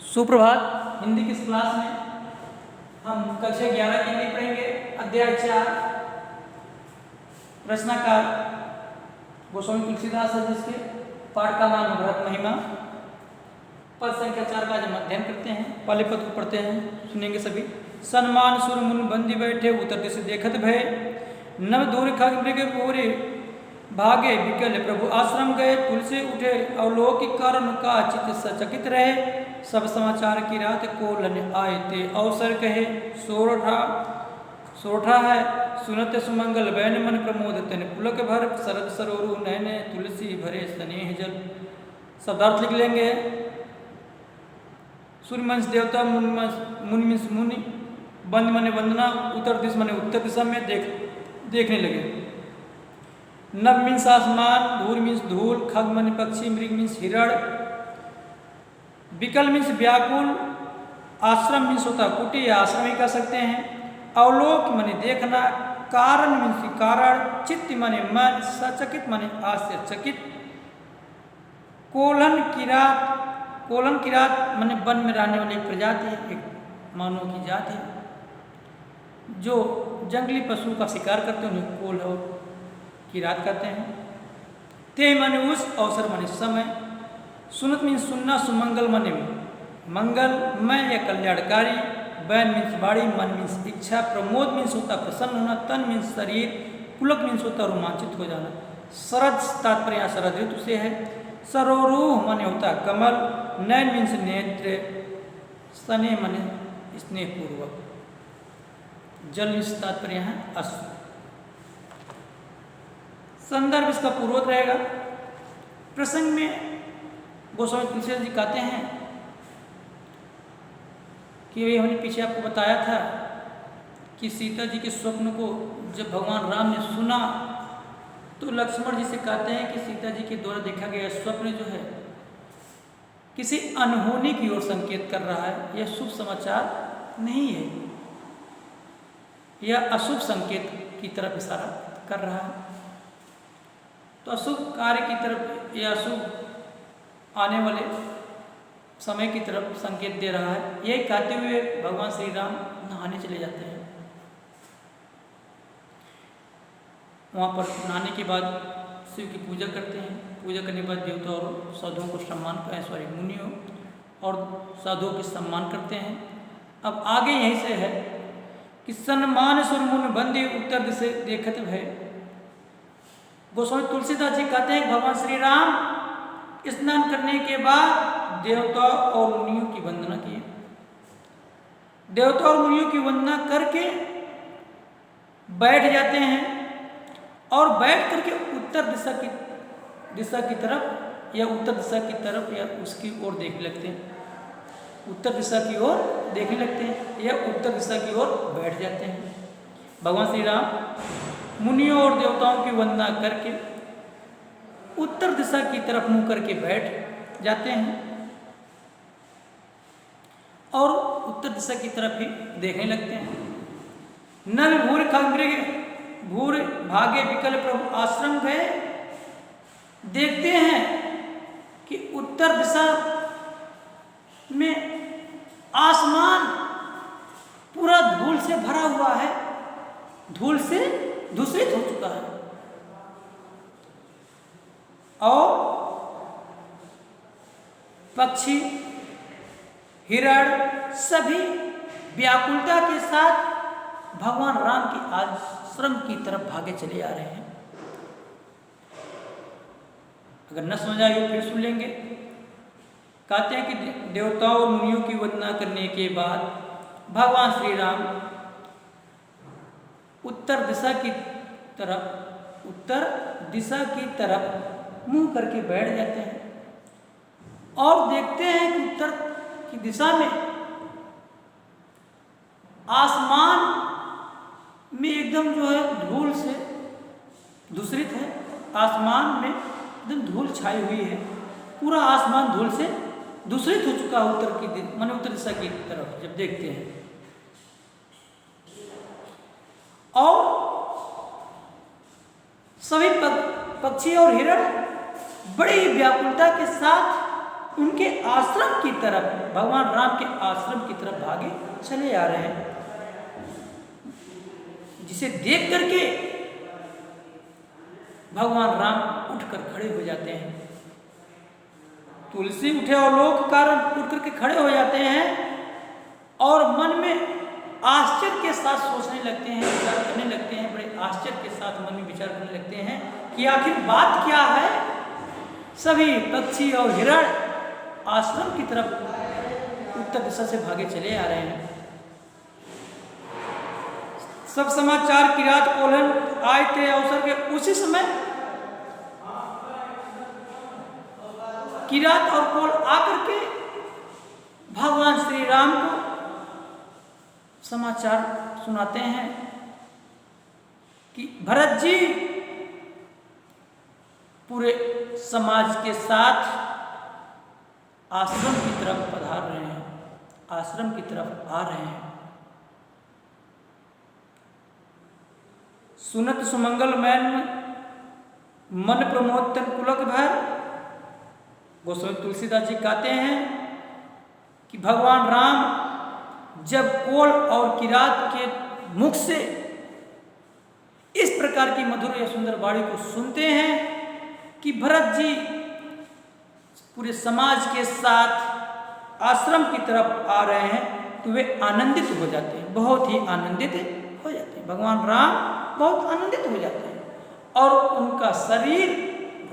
सुप्रभात। हिंदी की इस क्लास में हम कक्षा 11 की हिंदी पढ़ेंगे। अध्याय 4 रचनाकार गोस्वामी तुलसीदास है, जिसके पाठ का नाम भरत महिमा। पद संख्या 4 का हम अध्ययन करते हैं। पहले पद को पढ़ते हैं, सुनेंगे सभी। सन्मान सुर मुन बंदी बैठे, उतर दिस देखत भय, नव दूर खग मृग पूरे भागे विकल प्रभु आश्रम गए। तुलसी उठे अवलोकिक कारण का चित सचकित रहे, सब समाचार की रात को लन आए ते अवसर कहे। सोरठा है सुनत सुमंगल बैन मन प्रमोद तन पुलक भर, शरद सरोरु नैने तुलसी भरे स्नेह जल। शब्दार्थ लिख लेंगे। सूर्य मंच देवता, मुनि मिंस मुनि, बंद मने वंदना, उत्तर दिशा मने उत्तर दिशा में देखने लगे। नभ मीन्स आसमान, धूल मीन्स धूल, खग मन पक्षी, मृग मीन्स हिरण, विकल मीन्स व्याकुल, आश्रम मीन्स होता कुटी या आश्रम ही कह सकते हैं। अवलोक माने देखना, कारण मीन्स कारण, चित्त माने मन, सचकित माने आश्चर्यचकित। कोलन किरात माने वन में रहने वाली एक प्रजाति है, एक मानव की जाति है जो जंगली पशु का शिकार करते हैं, उन्हें कोल और किरात कहते हैं। ते माने उस, अवसर माने समय। सुनत मीन्स सुनना, सुमंगल माने मंगल, मैं या कल्याणकारी, बैन मीन्स बाड़ी, मन मीन्स इच्छा, प्रमोद मीन्स होता प्रसन्न होना, तन मीन्स शरीर, पुलक मीन्स होता रोमांचित हो जाना। शरद तात्पर्य शरद ऋतु से है। सरोरूह माने होता कमल, नैन मीन्स नेत्र, स्ने माने स्नेहपूर्वक, जल मीन्स तात्पर्य है अश्व। संदर्भ इसका पूर्वक रहेगा। प्रसंग में गोस्वामी तुलसीदास जी कहते हैं कि हमने पीछे आपको बताया था कि सीता जी के स्वप्न को जब भगवान राम ने सुना तो लक्ष्मण जी से कहते हैं कि सीता जी के द्वारा देखा गया स्वप्न जो है किसी अनहोनी की ओर संकेत कर रहा है, यह शुभ समाचार नहीं है, यह अशुभ संकेत की तरफ इशारा कर रहा है। तो अशुभ कार्य की तरफ या अशुभ आने वाले समय की तरफ संकेत दे रहा है। यही कहते हुए भगवान श्री राम नहाने चले जाते हैं। वहाँ पर नहाने के बाद शिव की पूजा करते हैं। पूजा करने के बाद देवता और साधुओं को मुनियों और साधुओं के सम्मान करते हैं। अब आगे यहीं से है कि सन्मान सुर मुन बंदी, उत्तर दिशा देखत भय। गोस्वामी तुलसीदास जी कहते हैं भगवान श्री राम स्नान करने के बाद देवता और मुनियों की वंदना किए। देवता और मुनियों की वंदना करके बैठ जाते हैं और बैठ करके उत्तर दिशा की तरफ या उत्तर दिशा की तरफ या उसकी ओर देखने लगते हैं। उत्तर दिशा की ओर देखने लगते हैं या उत्तर दिशा की ओर बैठ जाते हैं। भगवान श्री राम मुनियों और देवताओं की वंदना करके उत्तर दिशा की तरफ मुंह करके बैठ जाते हैं और उत्तर दिशा की तरफ ही देखने लगते हैं। नल भूर खमृग भूर भागे विकल प्रभु आश्रम गए। देखते हैं कि उत्तर दिशा में आसमान पूरा धूल से भरा हुआ है, धूल से दूषित हो चुका है और पक्षी हिरण सभी व्याकुलता के साथ भगवान राम के आश्रम की तरफ भागे चले आ रहे हैं। अगर न समझ आए फिर सुन लेंगे। कहते हैं कि देवताओं और मुनियों की वंदना करने के बाद भगवान श्री राम उत्तर दिशा की तरफ मुंह करके बैठ जाते हैं और देखते हैं कि उत्तर की दिशा में आसमान में एकदम जो है धूल से दूषित है। आसमान में एकदम धूल छाई हुई है, पूरा आसमान धूल से दूषित हो चुका है। उत्तर दिशा की तरफ जब देखते हैं और सभी पक्षी और हिरण बड़ी व्याकुलता के साथ उनके आश्रम की तरफ, भगवान राम के आश्रम की तरफ भागे चले आ रहे हैं, जिसे देख करके भगवान राम उठकर खड़े हो जाते हैं। तुलसी उठे और लोग कारण उठ करके खड़े हो जाते हैं और मन में आश्चर्य के साथ सोचने लगते हैं, विचार करने लगते हैं, बड़े आश्चर्य के साथ मन में विचार करने लगते हैं कि आखिर बात क्या है। सभी पक्षी और हिरण आश्रम की तरफ उत्तर दिशा से भागे चले आ रहे हैं। सब समाचार किरात कोल्हन आए थे अवसर के उसी समय किरात और कोल आकर के भगवान श्री राम को समाचार सुनाते हैं कि भरत जी पूरे समाज के साथ आश्रम की तरफ पधार रहे हैं, आश्रम की तरफ आ रहे हैं। सुनत सुमंगल मैन मन प्रमोद तन पुलक भर। गोस्वामी तुलसीदास जी कहते हैं कि भगवान राम जब कोल और किरात के मुख से इस प्रकार की मधुर या सुंदर वाणी को सुनते हैं कि भरत जी पूरे समाज के साथ आश्रम की तरफ आ रहे हैं, तो वे आनंदित हो जाते हैं, बहुत ही आनंदित हो जाते हैं। भगवान राम बहुत आनंदित हो जाते हैं और उनका शरीर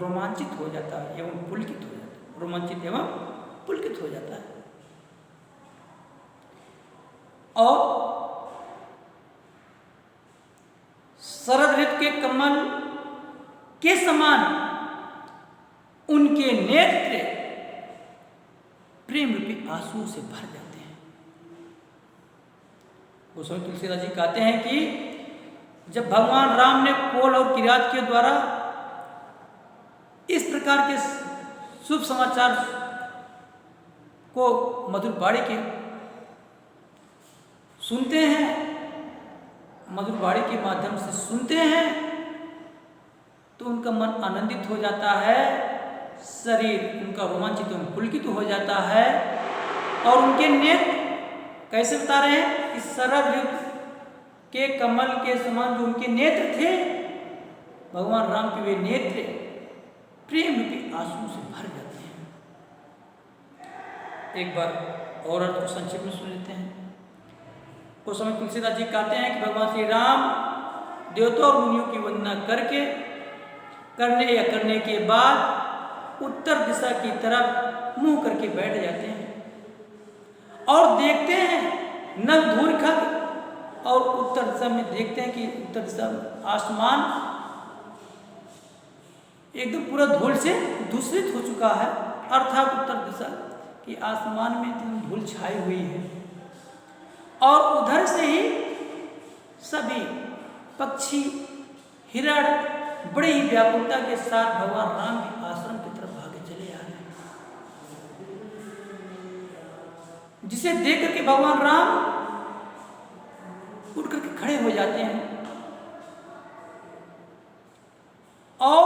रोमांचित हो जाता है एवं पुलकित हो जाता है, रोमांचित एवं पुलकित हो जाता है। और शरद ऋतु के कमल के समान उनके नेत्र प्रेम रूपी आंसू से भर जाते हैं। गोस्वामी तुलसीदास जी कहते हैं कि जब भगवान राम ने कोल और किरात के द्वारा इस प्रकार के शुभ समाचार को मधुर वाणी के सुनते हैं, मधुर वाणी के माध्यम से सुनते हैं, तो उनका मन आनंदित हो जाता है, शरीर उनका रोमांचित एवं पुलकित हो जाता है और उनके नेत्र कैसे बता रहे हैं कि शरद ऋतु के कमल के समान जो उनके नेत्र थे, भगवान राम के वे नेत्र प्रेम रूपी आंसू से भर जाते हैं। एक बार और अर्थ को संक्षेप में सुन लेते हैं। उस समय तुलसीदास जी कहते हैं कि भगवान श्री राम देवताओं और मुनियों की वंदना करने के बाद उत्तर दिशा की तरफ मुंह करके बैठ जाते हैं और देखते हैं नल धूल खग और उत्तर दिशा में देखते हैं कि उत्तर दिशा आसमान एकदम पूरा धूल से दूषित हो चुका है, अर्थात उत्तर दिशा के आसमान में एकदम धूल छाई हुई है और उधर से ही सभी पक्षी हिरण बड़ी ही व्याकुलता के साथ भगवान राम के आश्रम की तरफ भागे चले आ रहे हैं, जिसे देख करके भगवान राम उठ करके खड़े हो जाते हैं और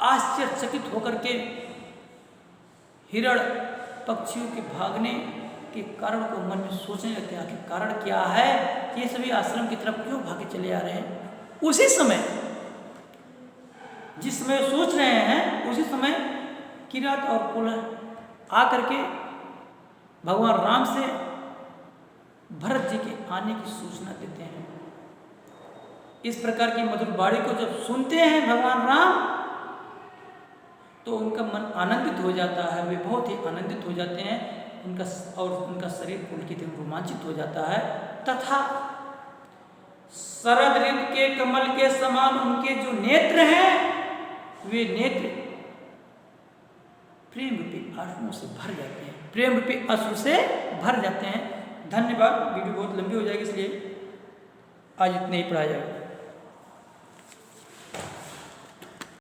आश्चर्यचकित होकर के हिरण पक्षियों के भागने के कारण को मन में सोचने लगते हैं, आखिर कारण क्या है कि ये सभी आश्रम की तरफ क्यों भागे चले आ रहे हैं। उसी समय जिस समय सोच रहे हैं, उसी समय किरात और कोल्हन आकर के भगवान राम से भरत जी के आने की सूचना देते हैं। इस प्रकार की मधुर वाणी को जब सुनते हैं भगवान राम, तो उनका मन आनंदित हो जाता है, वे बहुत ही आनंदित हो जाते हैं, उनका शरीर पुलकित एवं रोमांचित हो जाता है तथा शरद ऋतु के कमल के समान उनके जो नेत्र हैं, वे नेत्र प्रेम रूपी अश्रु से भर जाते हैं, प्रेम रूपी अश्रु से भर जाते हैं। धन्यवाद। वीडियो बहुत लंबी हो जाएगी, इसलिए आज इतने ही पढ़ाया जाएगा।